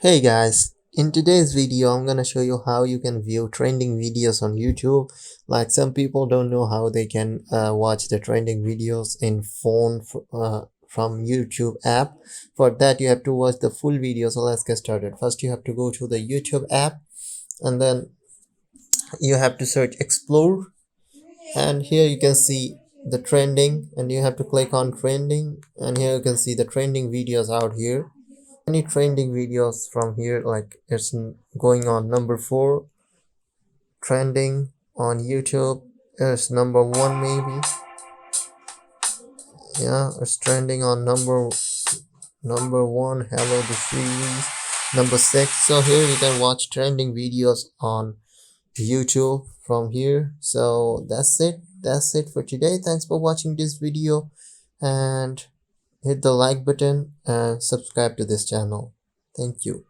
Hey guys, in today's video I'm gonna show you how you can view trending videos on YouTube. Like some people don't know how they can watch the trending videos in phone from YouTube app. For that you have to watch the full video, so let's get started. First you have to go to the YouTube app and then you have to search explore, and here you can see the trending and you have to click on trending, and here you can see the trending videos out here. Any trending videos from here, like going on number 4 trending on YouTube, is number 1 maybe. Yeah, it's trending on number 1. Hello the series number 6. So here you can watch trending videos on YouTube from here. So that's it for today. Thanks for watching this video, and hit the like button and subscribe to this channel. Thank you.